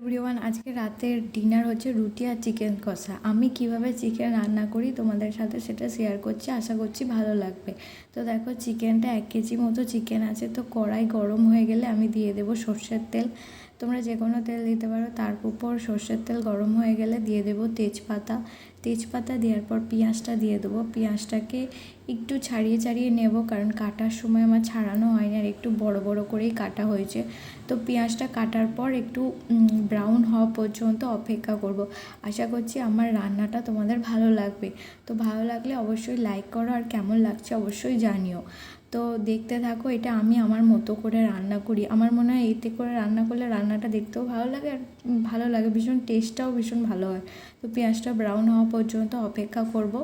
Everyone, আজকে রাতের dinner হচ্ছে রুটি আর চিকেন কষা। আমি কিভাবে চিকেন রান্না করি তোমাদের সাথে সেটা শেয়ার করছি, আশা করছি ভালো লাগবে। তো দেখো, চিকেনটা 1 কেজি মতো চিকেন আছে। তো কড়াই গরম হয়ে গেলে আমি দিয়ে দেবো সর্ষের তেল। তোমরা যে কোনো তেল দিতে পারো। তার উপর সর্ষের তেল গরম হয়ে গেলে দিয়ে দেবো তেজপাতা। তেজপাতা দেওয়ার পর পেঁয়াজটা দিয়ে দেবো। পেঁয়াজটাকে একটু ছাড়িয়ে ছাড়িয়ে নেব, কারণ কাটার সময় আমার ছাড়ানো হয়নি আর একটু বড় বড় করেই কাটা হয়েছে। তো পেঁয়াজটা কাটার পর একটু ব্রাউন হওয়া পর্যন্ত অপেক্ষা করব। আশা করছি আমার রান্নাটা তোমাদের ভালো লাগবে। তো ভালো লাগলে অবশ্যই লাইক করো, আর কেমন লাগছে অবশ্যই জানিও। তো দেখতে থাকো, এটা আমি আমার মতো করে রান্না করি। আমার মনে হয় এতে করে রান্না করলে রান্নাটা দেখতেও ভালো লাগে, আর ভালো লাগে, ভীষণ টেস্টটাও ভীষণ ভালো হয়। তো পেঁয়াজটা ব্রাউন হওয়া পর্যন্ত অপেক্ষা করব।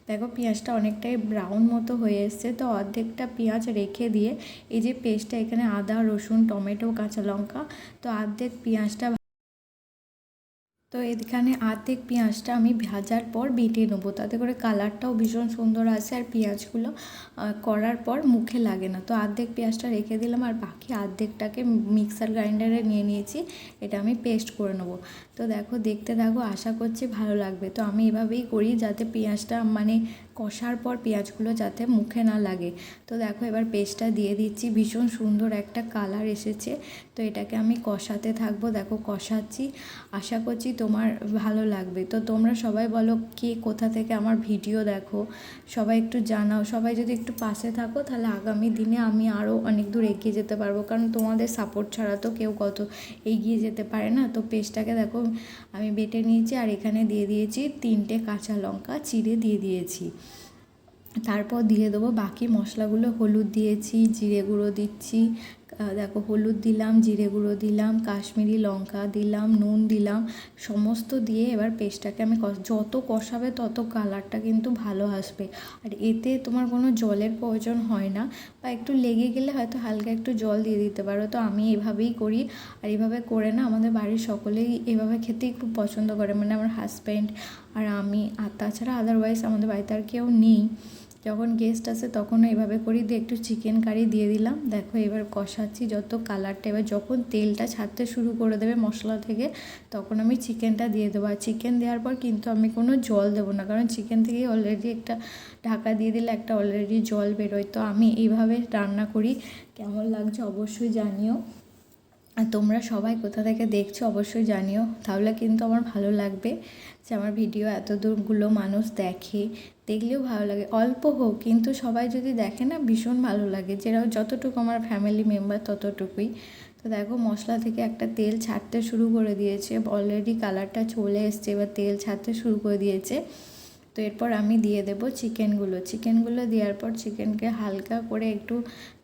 দেখো, পেঁয়াজটা অনেকটাই ব্রাউন মতো হয়ে এসছে। তো অর্ধেকটা পেঁয়াজ রেখে দিয়ে এই যে পেস্টটা, এখানে আদা, রসুন, টমেটো, কাঁচা লঙ্কা, তো অর্ধেক পেঁয়াজটা, তো এখানে অর্ধেক পেঁয়াজটা আমি ভাজার পর বেটে নেবো, তাতে করে কালারটাও ভীষণ সুন্দর আসে আর পেঁয়াজগুলো করার পর মুখে লাগে না। তো অর্ধেক পেঁয়াজটা রেখে দিলাম, আর বাকি অর্ধেকটাকে মিক্সার গ্রাইন্ডারে নিয়ে নিয়েছি। এটা আমি পেস্ট করে নেবো। তো দেখো, দেখতে থাকো, আশা করছি ভালো লাগবে। তো আমি এভাবেই করি, যাতে পেঁয়াজটা মানে কষার পর পেঁয়াজগুলো যাতে মুখে না লাগে। তো দেখো, এবার পেস্টটা দিয়ে দিচ্ছি। ভীষণ সুন্দর একটা কালার এসেছে। তো এটাকে আমি কষাতে থাকবো। দেখো, কষাচ্ছি, আশা করছি তোমার ভালো লাগবে। তো তোমরা সবাই বলো কে কোথা থেকে আমার ভিডিও দেখো, সবাই একটু জানাও। সবাই যদি একটু পাশে থাকো, তাহলে আগামী দিনে আমি আরও অনেক দূর এগিয়ে যেতে পারবো, কারণ তোমাদের সাপোর্ট ছাড়া তো কেউ কত এগিয়ে যেতে পারে না। তো পেস্টটাকে দেখো আমি বেটে নিয়েছি, আর এখানে দিয়ে দিয়েছি 3টে কাঁচা লঙ্কা চিড়ে দিয়ে দিয়েছি। তারপর দিয়ে দেবো বাকি মশলাগুলো। হলুদ দিয়েছি, জিরে গুঁড়ো দিচ্ছি। দেখো, হলুদ দিলাম, জিরে গুঁড়ো দিলাম, কাশ্মীরি লঙ্কা দিলাম, নুন দিলাম, সমস্ত দিয়ে এবার পেস্টটাকে আমি যত কষাবে তত কালারটা কিন্তু ভালো আসবে। আর এতে তোমার কোনো জলের প্রয়োজন হয় না, বা একটু লেগে গেলে হয়তো হালকা একটু জল দিয়ে দিতে পারো। তো আমি এভাবেই করি, আর এভাবে করে না আমাদের বাড়ির সকলেই এভাবে খেতেই খুব পছন্দ করে, মানে আমার হাজব্যান্ড আর আমি। আর তাছাড়া আদারওয়াইজ আমাদের বাড়িতে আর কেউ নেই। যখন গেস্ট আসে তখনও এভাবে করি, দিয়ে একটু চিকেন কারি দিয়ে দিলাম। দেখো, এবার কষাচ্ছি যত কালারটা, এবার যখন তেলটা ছাড়তে শুরু করে দেবে মশলা থেকে, তখন আমি চিকেনটা দিয়ে দেবো। আর চিকেন দেওয়ার পর কিন্তু আমি কোনো জল দেবো না, কারণ চিকেন থেকে অলরেডি একটা ঢাকা দিয়ে দিলে একটা অলরেডি জল বেরোয়। তো আমি এইভাবে রান্না করি। কেমন লাগছে অবশ্যই জানিও, আর তোমরা সবাই কোথা থেকে দেখছো অবশ্যই জানিও, তাহলে কিন্তু আমার ভালো লাগবে যে আমার ভিডিও এত দূরগুলো মানুষ দেখে। দেখলেও ভালো লাগে, অল্প হোক কিন্তু সবাই যদি দেখে না, ভীষণ ভালো লাগে। যতটুকু আমার ফ্যামিলি মেম্বার ততটুকুই। তো দেখো, মশলা থেকে একটা তেল ছাড়তে শুরু করে দিয়েছে, অলরেডি কালারটা চলে এসছে, এবার তেল ছাড়তে শুরু করে দিয়েছে। তো এরপর আমি দিয়ে দেবো চিকেনগুলো দেওয়ার পর চিকেনকে হালকা করে একটু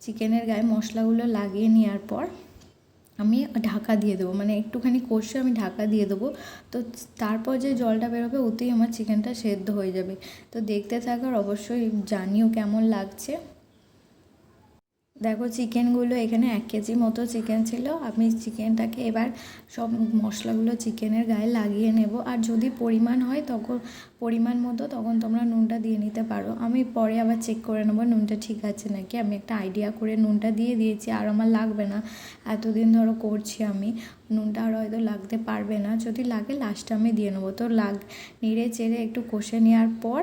চিকেনের গায়ে মশলাগুলো লাগিয়ে নেওয়ার পর আমি ঢাকা দিয়ে দেবো, মানে একটুখানি কষে আমি ঢাকা দিয়ে দেবো। তো তারপর যে জলটা বেরোবে ওতেই আমার চিকেনটা সেদ্ধ হয়ে যাবে। তো দেখতে থাকার অবশ্যই জানিও কেমন লাগছে। দেখো, চিকেনগুলো এখানে 1 কেজি মতো চিকেন ছিল। আমি চিকেনটাকে এবার সব মশলাগুলো চিকেনের গায়ে লাগিয়ে নেব, আর যদি পরিমাণ হয় পরিমাণ মতো তখন তোমরা নুনটা দিয়ে নিতে পারো। আমি পরে আবার চেক করে নেবো নুনটা ঠিক আছে নাকি। আমি একটা আইডিয়া করে নুনটা দিয়ে দিয়েছি, আর আমার লাগবে না, এতদিন ধরো করছি আমি। নুনটা আর হয়তো লাগতে পারবে না, যদি লাগে লাস্টে আমি দিয়ে নেবো। তো নেড়ে চেড়ে একটু কষে নেওয়ার পর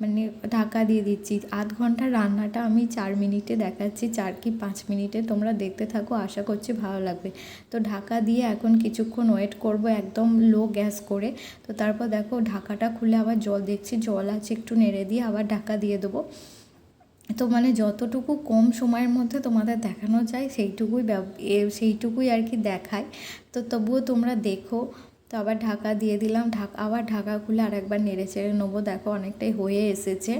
মানে ঢাকা দিয়ে দিচ্ছি। আধ ঘন্টার রান্নাটা আমি 4 মিনিটে দেখাচ্ছি, 4 কি 5 মিনিটে। তোমরা দেখতে থাকো, আশা করছি ভালো লাগবে। তো ঢাকা দিয়ে এখন কিছুক্ষণ ওয়েট করব, একদম লো গ্যাস করে। তো তারপর দেখো, ঢাকাটা খুলে আবার জল দেখছি, জল আছে, একটু নেড়ে দিয়ে আবার ঢাকা দিয়ে দেবো। তো মানে যতটুকু কম সময়ের মধ্যে তোমাদের দেখানো যায় সেইটুকুই আর কি দেখায়। তো তবুও তোমরা দেখো। তো আবার ঢাকা দিয়ে দিলাম, আবার ঢাকা খুলে আরেকবার নেড়ে চেড়ে নেবো। দেখো, অনেকটাই হয়ে এসেছে।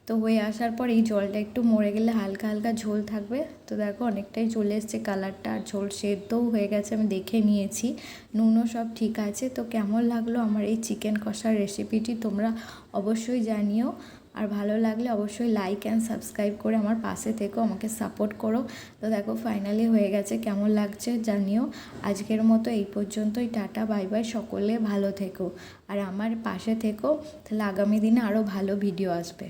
তো হয়ে আসার পর এই জলটা একটু মরে গেলে হালকা হালকা ঝোল থাকবে। তো দেখো, অনেকটাই চলে এসছে কালারটা, আর ঝোল সেদ্ধও হয়ে গেছে, আমি দেখে নিয়েছি, নুনও সব ঠিক আছে। তো কেমন লাগলো আমার এই চিকেন কষার রেসিপিটি তোমরা অবশ্যই জানিও, আর ভালো লাগলে অবশ্যই লাইক অ্যান্ড সাবস্ক্রাইব করে আমার পাশে থেকো, আমাকে সাপোর্ট করো। তো দেখো, ফাইনালি হয়ে গেছে, কেমন লাগছে জানিও। আজকের মতো এই পর্যন্তই, টাটা, বাই বাই, সকলে ভালো থেকো আর আমার পাশে থেকো, তাহলে আগামী দিনে আরও ভালো ভিডিও আসবে।